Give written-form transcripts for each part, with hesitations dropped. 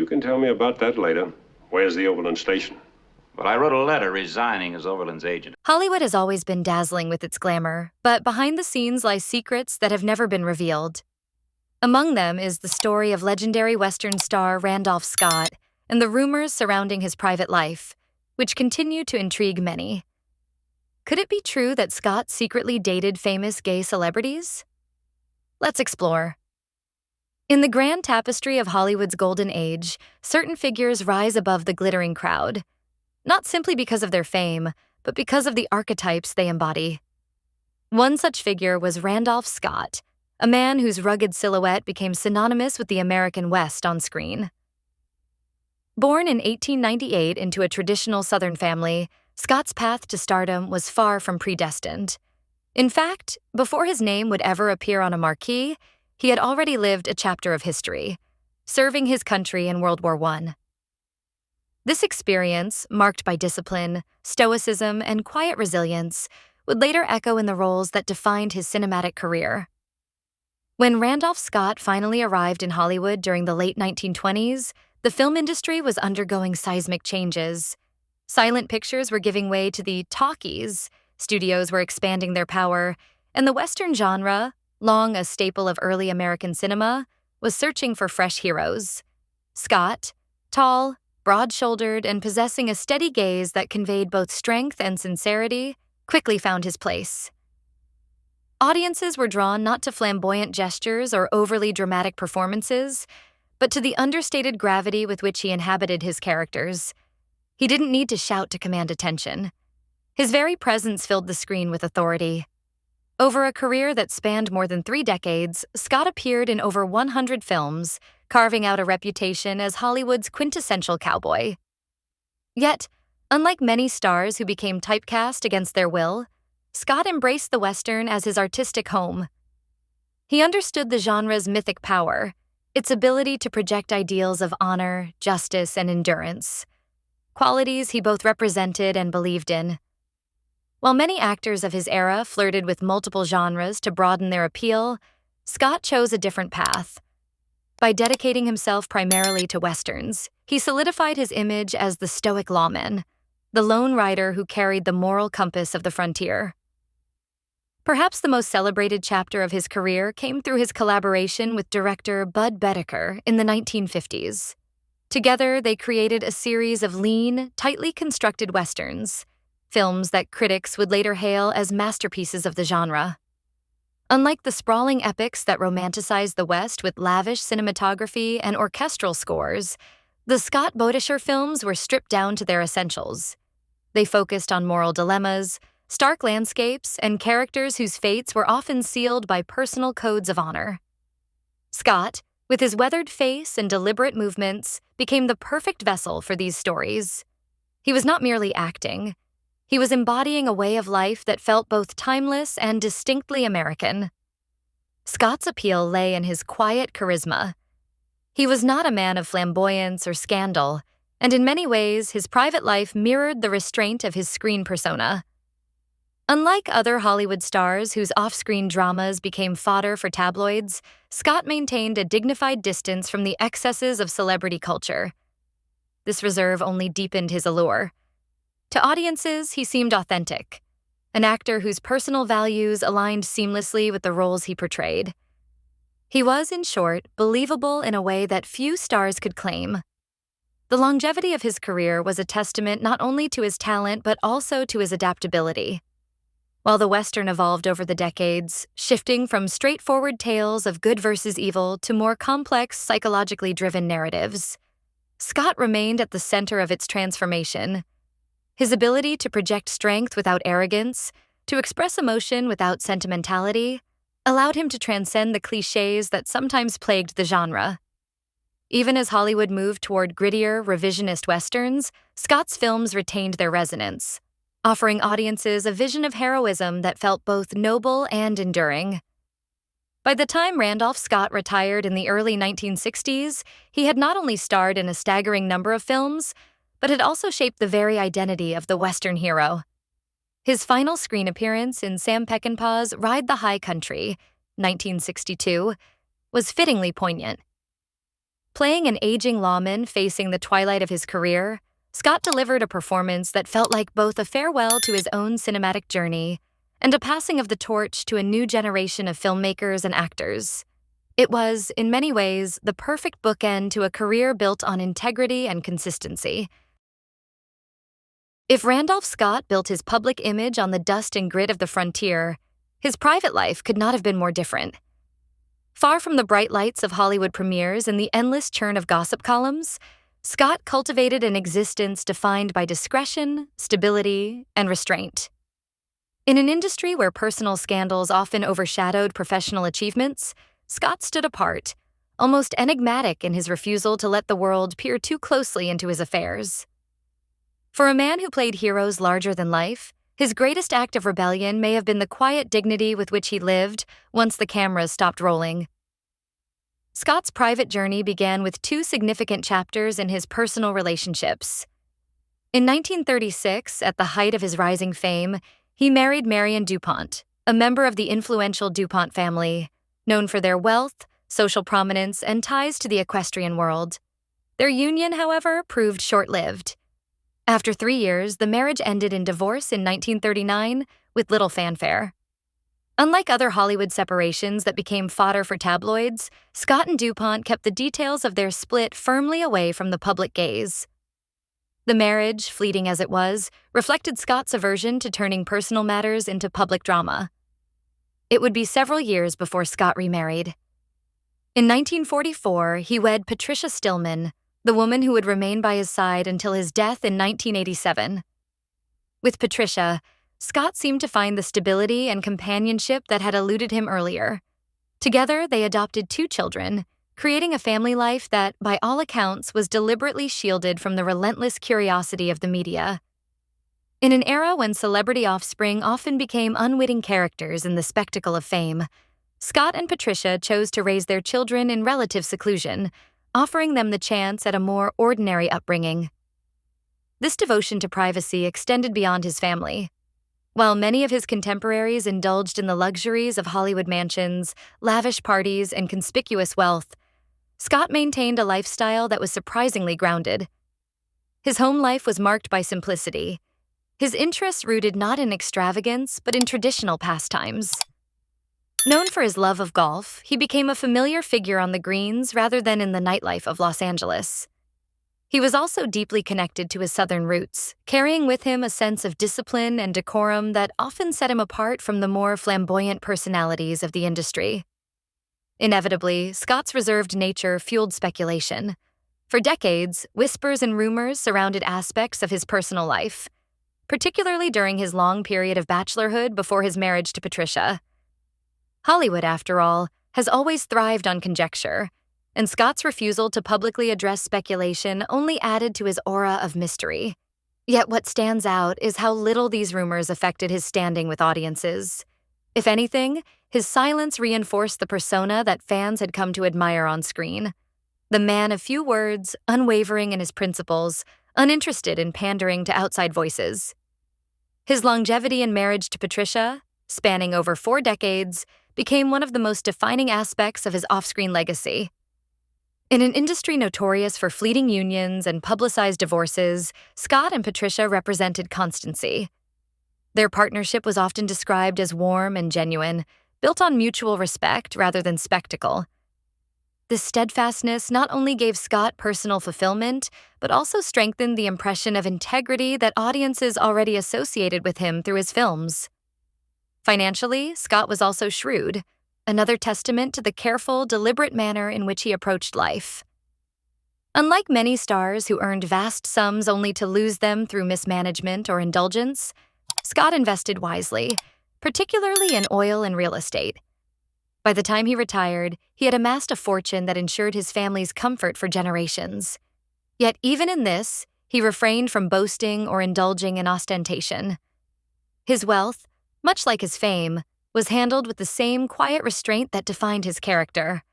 You can tell me about that later. Where's the Overland Station? But I wrote a letter resigning as Overland's agent. Hollywood has always been dazzling with its glamour, but behind the scenes lie secrets that have never been revealed. Among them is the story of legendary Western star Randolph Scott and the rumors surrounding his private life, which continue to intrigue many. Could it be true that Scott secretly dated famous gay celebrities? Let's explore. In the grand tapestry of Hollywood's golden age, certain figures rise above the glittering crowd, not simply because of their fame, but because of the archetypes they embody. One such figure was Randolph Scott, a man whose rugged silhouette became synonymous with the American West on screen. Born in 1898 into a traditional Southern family, Scott's path to stardom was far from predestined. In fact, before his name would ever appear on a marquee, he had already lived a chapter of history, serving his country in World War I. This experience, marked by discipline, stoicism, and quiet resilience, would later echo in the roles that defined his cinematic career. When Randolph Scott finally arrived in Hollywood during the late 1920s, the film industry was undergoing seismic changes. Silent pictures were giving way to the talkies, studios were expanding their power, and the Western genre, long a staple of early American cinema, was searching for fresh heroes. Scott, tall, broad-shouldered, and possessing a steady gaze that conveyed both strength and sincerity, quickly found his place. Audiences were drawn not to flamboyant gestures or overly dramatic performances, but to the understated gravity with which he inhabited his characters. He didn't need to shout to command attention. His very presence filled the screen with authority. Over a career that spanned more than 3 decades, Scott appeared in over 100 films, carving out a reputation as Hollywood's quintessential cowboy. Yet, unlike many stars who became typecast against their will, Scott embraced the Western as his artistic home. He understood the genre's mythic power, its ability to project ideals of honor, justice, and endurance, qualities he both represented and believed in. While many actors of his era flirted with multiple genres to broaden their appeal, Scott chose a different path. By dedicating himself primarily to Westerns, he solidified his image as the stoic lawman, the lone rider who carried the moral compass of the frontier. Perhaps the most celebrated chapter of his career came through his collaboration with director Bud Boetticher in the 1950s. Together, they created a series of lean, tightly constructed Westerns, films that critics would later hail as masterpieces of the genre. Unlike the sprawling epics that romanticized the West with lavish cinematography and orchestral scores, the Scott Boetticher films were stripped down to their essentials. They focused on moral dilemmas, stark landscapes, and characters whose fates were often sealed by personal codes of honor. Scott, with his weathered face and deliberate movements, became the perfect vessel for these stories. He was not merely acting. He was embodying a way of life that felt both timeless and distinctly American. Scott's appeal lay in his quiet charisma. He was not a man of flamboyance or scandal, and in many ways, his private life mirrored the restraint of his screen persona. Unlike other Hollywood stars whose off-screen dramas became fodder for tabloids, Scott maintained a dignified distance from the excesses of celebrity culture. This reserve only deepened his allure. To audiences, he seemed authentic, an actor whose personal values aligned seamlessly with the roles he portrayed. He was, in short, believable in a way that few stars could claim. The longevity of his career was a testament not only to his talent but also to his adaptability. While the Western evolved over the decades, shifting from straightforward tales of good versus evil to more complex, psychologically driven narratives, Scott remained at the center of its transformation. His ability to project strength without arrogance, to express emotion without sentimentality, allowed him to transcend the clichés that sometimes plagued the genre. Even as Hollywood moved toward grittier, revisionist Westerns, Scott's films retained their resonance, offering audiences a vision of heroism that felt both noble and enduring. By the time Randolph Scott retired in the early 1960s, he had not only starred in a staggering number of films, but had also shaped the very identity of the Western hero. His final screen appearance in Sam Peckinpah's Ride the High Country, 1962, was fittingly poignant. Playing an aging lawman facing the twilight of his career, Scott delivered a performance that felt like both a farewell to his own cinematic journey and a passing of the torch to a new generation of filmmakers and actors. It was, in many ways, the perfect bookend to a career built on integrity and consistency. If Randolph Scott built his public image on the dust and grit of the frontier, his private life could not have been more different. Far from the bright lights of Hollywood premieres and the endless churn of gossip columns, Scott cultivated an existence defined by discretion, stability, and restraint. In an industry where personal scandals often overshadowed professional achievements, Scott stood apart, almost enigmatic in his refusal to let the world peer too closely into his affairs. For a man who played heroes larger than life, his greatest act of rebellion may have been the quiet dignity with which he lived once the cameras stopped rolling. Scott's private journey began with two significant chapters in his personal relationships. In 1936, at the height of his rising fame, he married Marion DuPont, a member of the influential DuPont family, known for their wealth, social prominence, and ties to the equestrian world. Their union, however, proved short-lived. After 3 years, the marriage ended in divorce in 1939 with little fanfare. Unlike other Hollywood separations that became fodder for tabloids, Scott and DuPont kept the details of their split firmly away from the public gaze. The marriage, fleeting as it was, reflected Scott's aversion to turning personal matters into public drama. It would be several years before Scott remarried. In 1944, he wed Patricia Stillman, the woman who would remain by his side until his death in 1987. With Patricia, Scott seemed to find the stability and companionship that had eluded him earlier. Together, they adopted 2 children, creating a family life that, by all accounts, was deliberately shielded from the relentless curiosity of the media. In an era when celebrity offspring often became unwitting characters in the spectacle of fame, Scott and Patricia chose to raise their children in relative seclusion, offering them the chance at a more ordinary upbringing. This devotion to privacy extended beyond his family. While many of his contemporaries indulged in the luxuries of Hollywood mansions, lavish parties, and conspicuous wealth, Scott maintained a lifestyle that was surprisingly grounded. His home life was marked by simplicity, his interests rooted not in extravagance but in traditional pastimes. Known for his love of golf, he became a familiar figure on the greens rather than in the nightlife of Los Angeles. He was also deeply connected to his Southern roots, carrying with him a sense of discipline and decorum that often set him apart from the more flamboyant personalities of the industry. Inevitably, Scott's reserved nature fueled speculation. For decades, whispers and rumors surrounded aspects of his personal life, particularly during his long period of bachelorhood before his marriage to Patricia. Hollywood, after all, has always thrived on conjecture, and Scott's refusal to publicly address speculation only added to his aura of mystery. Yet what stands out is how little these rumors affected his standing with audiences. If anything, his silence reinforced the persona that fans had come to admire on screen. The man of few words, unwavering in his principles, uninterested in pandering to outside voices. His longevity in marriage to Patricia, spanning over 4 decades, became one of the most defining aspects of his off-screen legacy. In an industry notorious for fleeting unions and publicized divorces, Scott and Patricia represented constancy. Their partnership was often described as warm and genuine, built on mutual respect rather than spectacle. This steadfastness not only gave Scott personal fulfillment, but also strengthened the impression of integrity that audiences already associated with him through his films. Financially, Scott was also shrewd, another testament to the careful, deliberate manner in which he approached life. Unlike many stars who earned vast sums only to lose them through mismanagement or indulgence, Scott invested wisely, particularly in oil and real estate. By the time he retired, he had amassed a fortune that ensured his family's comfort for generations. Yet even in this, he refrained from boasting or indulging in ostentation. His wealth, much like his fame, was handled with the same quiet restraint that defined his character.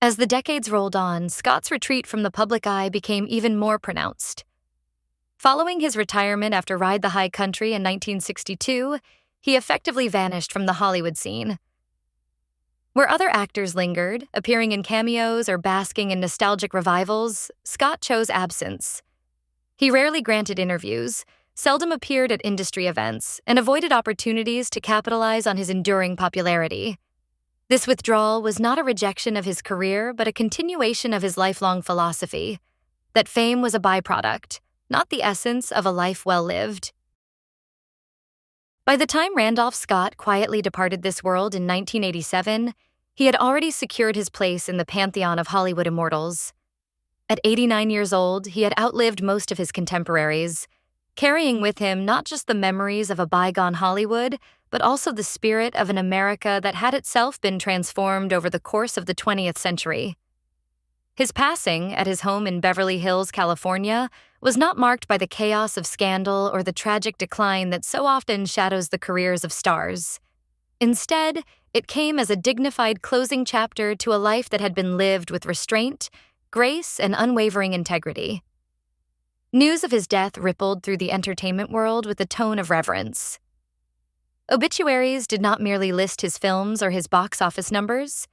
As the decades rolled on, Scott's retreat from the public eye became even more pronounced. Following his retirement after Ride the High Country in 1962, he effectively vanished from the Hollywood scene. Where other actors lingered, appearing in cameos or basking in nostalgic revivals, Scott chose absence. He rarely granted interviews, seldom appeared at industry events, and avoided opportunities to capitalize on his enduring popularity. This withdrawal was not a rejection of his career, but a continuation of his lifelong philosophy that fame was a byproduct, not the essence of a life well lived. By the time Randolph Scott quietly departed this world in 1987, he had already secured his place in the pantheon of Hollywood immortals. At 89 years old, he had outlived most of his contemporaries, carrying with him not just the memories of a bygone Hollywood, but also the spirit of an America that had itself been transformed over the course of the 20th century. His passing at his home in Beverly Hills, California, was not marked by the chaos of scandal or the tragic decline that so often shadows the careers of stars. Instead, it came as a dignified closing chapter to a life that had been lived with restraint, grace, and unwavering integrity. News of his death rippled through the entertainment world with a tone of reverence. Obituaries did not merely list his films or his box office numbers.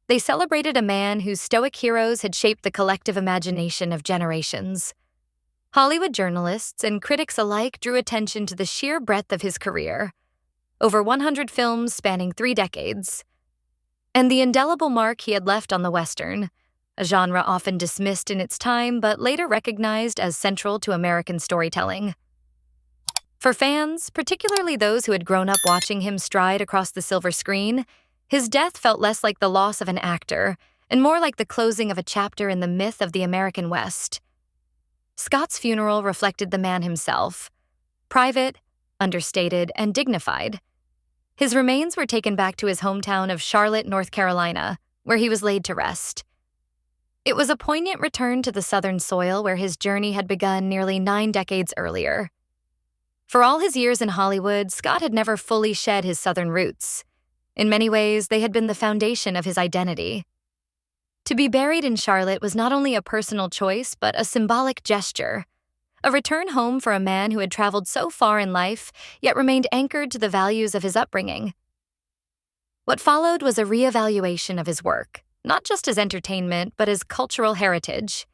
They celebrated a man whose stoic heroes had shaped the collective imagination of generations. Hollywood journalists and critics alike drew attention to the sheer breadth of his career, over 100 films spanning 3 decades, and the indelible mark he had left on the Western, a genre often dismissed in its time but later recognized as central to American storytelling. For fans, particularly those who had grown up watching him stride across the silver screen, his death felt less like the loss of an actor and more like the closing of a chapter in the myth of the American West. Scott's funeral reflected the man himself, private, understated, and dignified. His remains were taken back to his hometown of Charlotte, North Carolina, where he was laid to rest. It was a poignant return to the Southern soil where his journey had begun nearly 9 decades earlier. For all his years in Hollywood, Scott had never fully shed his Southern roots. In many ways, they had been the foundation of his identity. To be buried in Charlotte was not only a personal choice, but a symbolic gesture, a return home for a man who had traveled so far in life, yet remained anchored to the values of his upbringing. What followed was a reevaluation of his work, not just as entertainment, but as cultural heritage.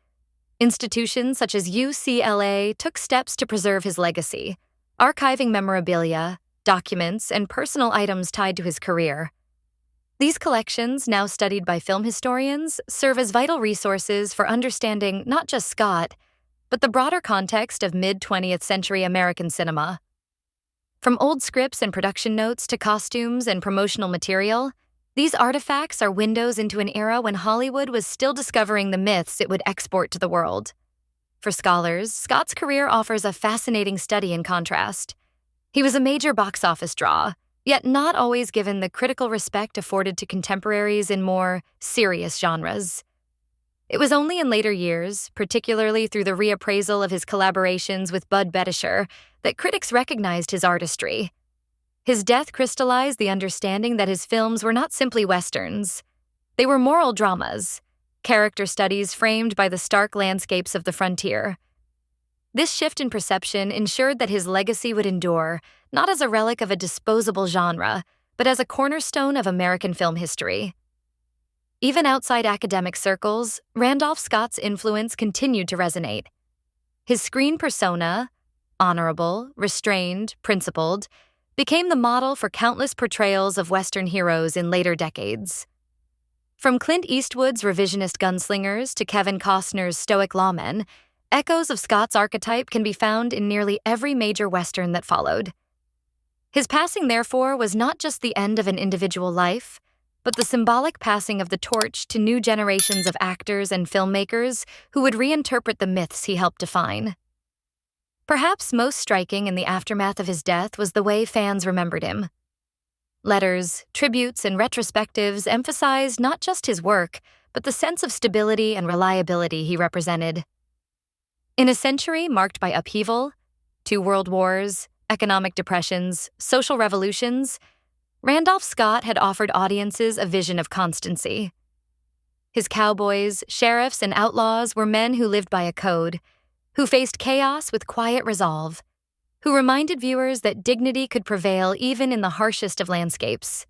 Institutions such as UCLA took steps to preserve his legacy, archiving memorabilia, documents, and personal items tied to his career. These collections, now studied by film historians, serve as vital resources for understanding not just Scott, but the broader context of mid-20th century American cinema. From old scripts and production notes to costumes and promotional material, these artifacts are windows into an era when Hollywood was still discovering the myths it would export to the world. For scholars, Scott's career offers a fascinating study in contrast. He was a major box office draw, yet not always given the critical respect afforded to contemporaries in more serious genres. It was only in later years, particularly through the reappraisal of his collaborations with Bud Bettisher, that critics recognized his artistry. His death crystallized the understanding that his films were not simply westerns. They were moral dramas, character studies framed by the stark landscapes of the frontier. This shift in perception ensured that his legacy would endure, not as a relic of a disposable genre, but as a cornerstone of American film history. Even outside academic circles, Randolph Scott's influence continued to resonate. His screen persona, honorable, restrained, principled, became the model for countless portrayals of Western heroes in later decades. From Clint Eastwood's revisionist gunslingers to Kevin Costner's stoic lawmen, echoes of Scott's archetype can be found in nearly every major Western that followed. His passing, therefore, was not just the end of an individual life, but the symbolic passing of the torch to new generations of actors and filmmakers who would reinterpret the myths he helped define. Perhaps most striking in the aftermath of his death was the way fans remembered him. Letters, tributes, and retrospectives emphasized not just his work, but the sense of stability and reliability he represented. In a century marked by upheaval, 2 world wars, economic depressions, social revolutions, Randolph Scott had offered audiences a vision of constancy. His cowboys, sheriffs, and outlaws were men who lived by a code, who faced chaos with quiet resolve, who reminded viewers that dignity could prevail even in the harshest of landscapes.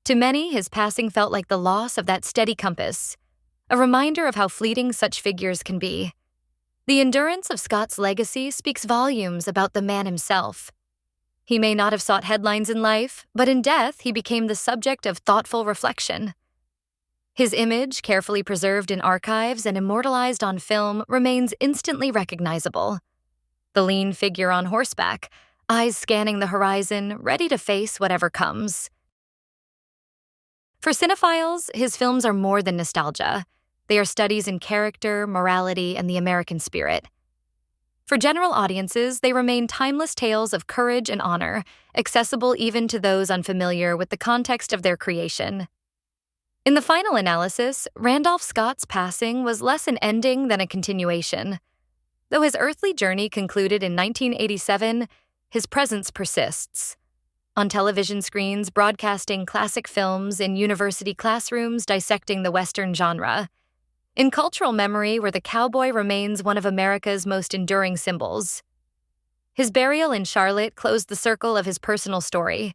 To many, his passing felt like the loss of that steady compass, a reminder of how fleeting such figures can be. The endurance of Scott's legacy speaks volumes about the man himself. He may not have sought headlines in life, but in death he became the subject of thoughtful reflection. His image, carefully preserved in archives and immortalized on film, remains instantly recognizable. The lean figure on horseback, eyes scanning the horizon, ready to face whatever comes. For cinephiles, his films are more than nostalgia. They are studies in character, morality, and the American spirit. For general audiences, they remain timeless tales of courage and honor, accessible even to those unfamiliar with the context of their creation. In the final analysis, Randolph Scott's passing was less an ending than a continuation. Though his earthly journey concluded in 1987, his presence persists. On television screens, broadcasting classic films, in university classrooms dissecting the Western genre. In cultural memory, where the cowboy remains one of America's most enduring symbols. His burial in Charlotte closed the circle of his personal story,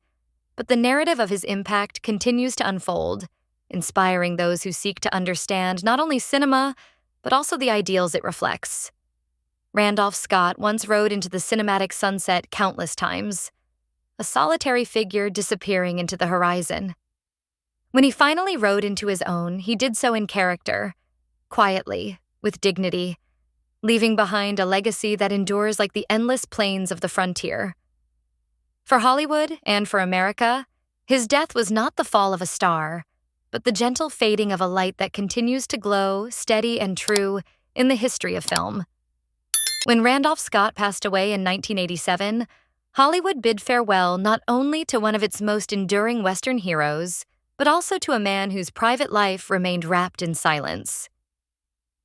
but the narrative of his impact continues to unfold, inspiring those who seek to understand not only cinema, but also the ideals it reflects. Randolph Scott once rode into the cinematic sunset countless times, a solitary figure disappearing into the horizon. When he finally rode into his own, he did so in character, quietly, with dignity, leaving behind a legacy that endures like the endless plains of the frontier. For Hollywood and for America, his death was not the fall of a star, but the gentle fading of a light that continues to glow, steady and true, in the history of film. When Randolph Scott passed away in 1987, Hollywood bid farewell not only to one of its most enduring Western heroes, but also to a man whose private life remained wrapped in silence.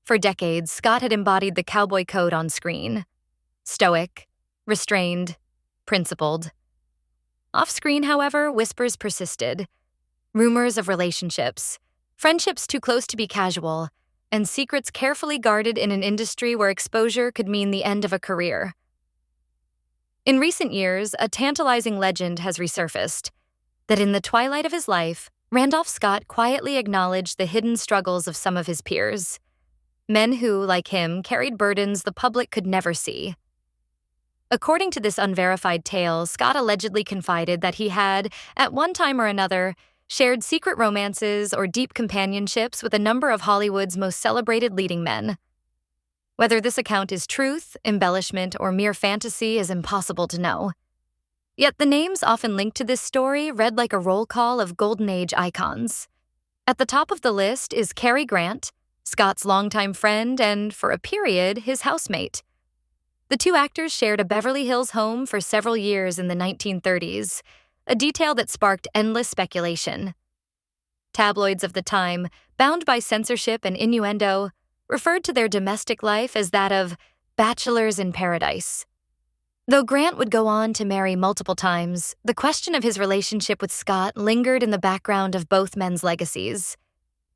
For decades, Scott had embodied the cowboy code on screen. Stoic, restrained, principled. Off-screen, however, whispers persisted. Rumors of relationships, friendships too close to be casual, and secrets carefully guarded in an industry where exposure could mean the end of a career. In recent years, a tantalizing legend has resurfaced, that in the twilight of his life, Randolph Scott quietly acknowledged the hidden struggles of some of his peers. Men who, like him, carried burdens the public could never see. According to this unverified tale, Scott allegedly confided that he had, at one time or another, shared secret romances or deep companionships with a number of Hollywood's most celebrated leading men. Whether this account is truth, embellishment, or mere fantasy is impossible to know. Yet the names often linked to this story read like a roll call of Golden Age icons. At the top of the list is Cary Grant, Scott's longtime friend and, for a period, his housemate. The two actors shared a Beverly Hills home for several years in the 1930s, a detail that sparked endless speculation. Tabloids of the time, bound by censorship and innuendo, referred to their domestic life as that of bachelors in paradise. Though Grant would go on to marry multiple times, the question of his relationship with Scott lingered in the background of both men's legacies.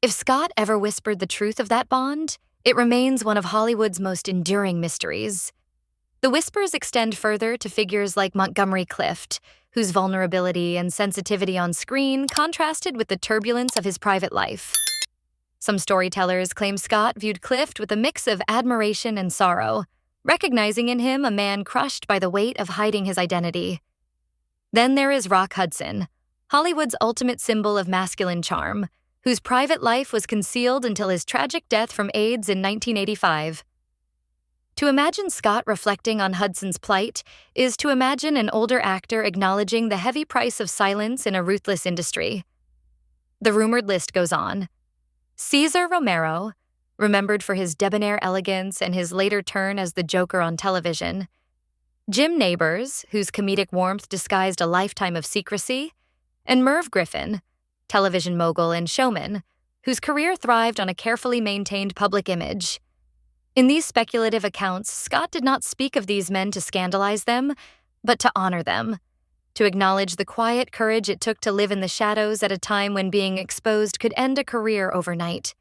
If Scott ever whispered the truth of that bond, it remains one of Hollywood's most enduring mysteries. The whispers extend further to figures like Montgomery Clift, whose vulnerability and sensitivity on screen contrasted with the turbulence of his private life. Some storytellers claim Scott viewed Clift with a mix of admiration and sorrow, recognizing in him a man crushed by the weight of hiding his identity. Then there is Rock Hudson, Hollywood's ultimate symbol of masculine charm, whose private life was concealed until his tragic death from AIDS in 1985. To imagine Scott reflecting on Hudson's plight is to imagine an older actor acknowledging the heavy price of silence in a ruthless industry. The rumored list goes on. Cesar Romero, remembered for his debonair elegance and his later turn as the Joker on television. Jim Nabors, whose comedic warmth disguised a lifetime of secrecy. And Merv Griffin, television mogul and showman, whose career thrived on a carefully maintained public image. In these speculative accounts, Scott did not speak of these men to scandalize them, but to honor them, to acknowledge the quiet courage it took to live in the shadows at a time when being exposed could end a career overnight.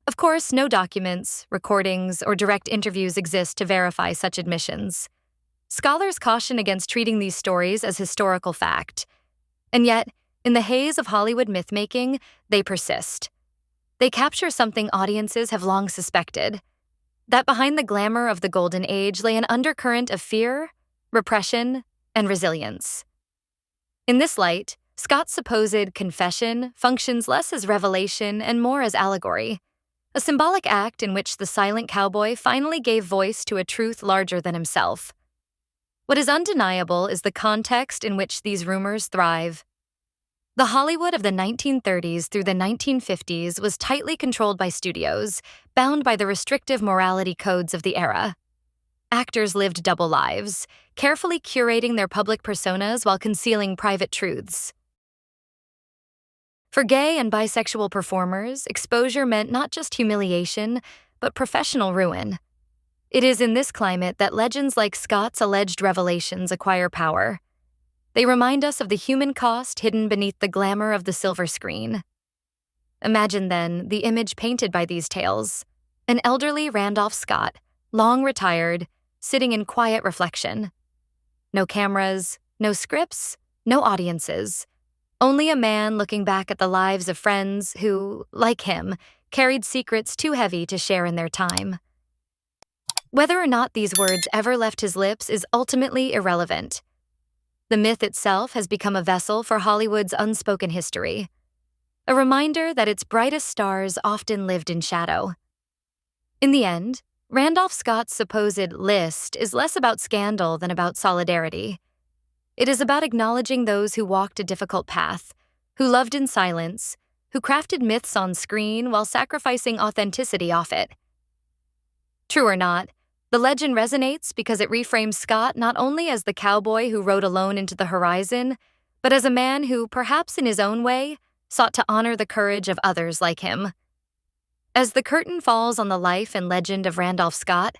Of course, no documents, recordings, or direct interviews exist to verify such admissions. Scholars caution against treating these stories as historical fact. And yet, In the haze of Hollywood myth-making, they persist. They capture something audiences have long suspected, that behind the glamour of the Golden Age lay an undercurrent of fear, repression, and resilience. In this light, Scott's supposed confession functions less as revelation and more as allegory, a symbolic act in which the silent cowboy finally gave voice to a truth larger than himself. What is undeniable is the context in which these rumors thrive. The Hollywood of the 1930s through the 1950s was tightly controlled by studios, bound by the restrictive morality codes of the era. Actors lived double lives, carefully curating their public personas while concealing private truths. For gay and bisexual performers, exposure meant not just humiliation, but professional ruin. It is in this climate that legends like Scott's alleged revelations acquire power. They remind us of the human cost hidden beneath the glamour of the silver screen. Imagine, then, the image painted by these tales: an elderly Randolph Scott, long retired, sitting in quiet reflection. No cameras, no scripts, no audiences. Only a man looking back at the lives of friends who, like him, carried secrets too heavy to share in their time. Whether or not these words ever left his lips is ultimately irrelevant. The myth itself has become a vessel for Hollywood's unspoken history, a reminder that its brightest stars often lived in shadow. In the end, Randolph Scott's supposed list is less about scandal than about solidarity. It is about acknowledging those who walked a difficult path, who loved in silence, who crafted myths on screen while sacrificing authenticity off it. True or not, the legend resonates because it reframes Scott not only as the cowboy who rode alone into the horizon, but as a man who, perhaps in his own way, sought to honor the courage of others like him. As the curtain falls on the life and legend of Randolph Scott,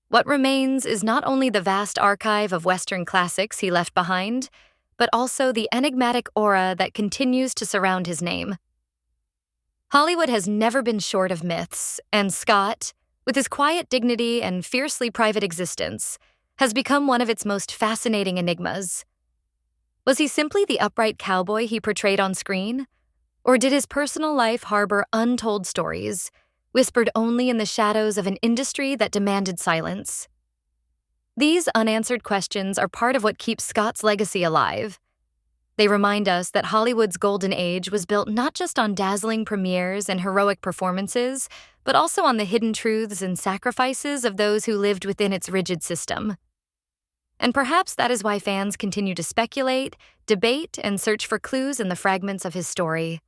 what remains is not only the vast archive of Western classics he left behind, but also the enigmatic aura that continues to surround his name. Hollywood has never been short of myths, and Scott, with his quiet dignity and fiercely private existence, has become one of its most fascinating enigmas. Was he simply the upright cowboy he portrayed on screen? Or did his personal life harbor untold stories, whispered only in the shadows of an industry that demanded silence? These unanswered questions are part of what keeps Scott's legacy alive. They remind us that Hollywood's golden age was built not just on dazzling premieres and heroic performances, but also on the hidden truths and sacrifices of those who lived within its rigid system. And perhaps that is why fans continue to speculate, debate, and search for clues in the fragments of his story.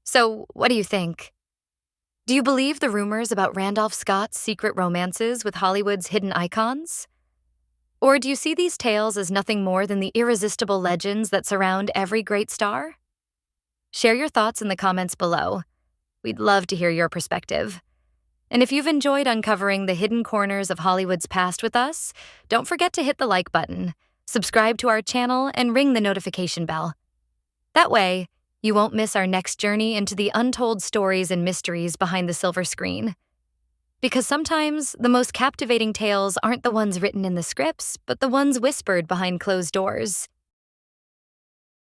So, what do you think? Do you believe the rumors about Randolph Scott's secret romances with Hollywood's hidden icons? Or do you see these tales as nothing more than the irresistible legends that surround every great star? Share your thoughts in the comments below. We'd love to hear your perspective. And if you've enjoyed uncovering the hidden corners of Hollywood's past with us, don't forget to hit the like button, subscribe to our channel, and ring the notification bell. That way, you won't miss our next journey into the untold stories and mysteries behind the silver screen. Because sometimes the most captivating tales aren't the ones written in the scripts, but the ones whispered behind closed doors.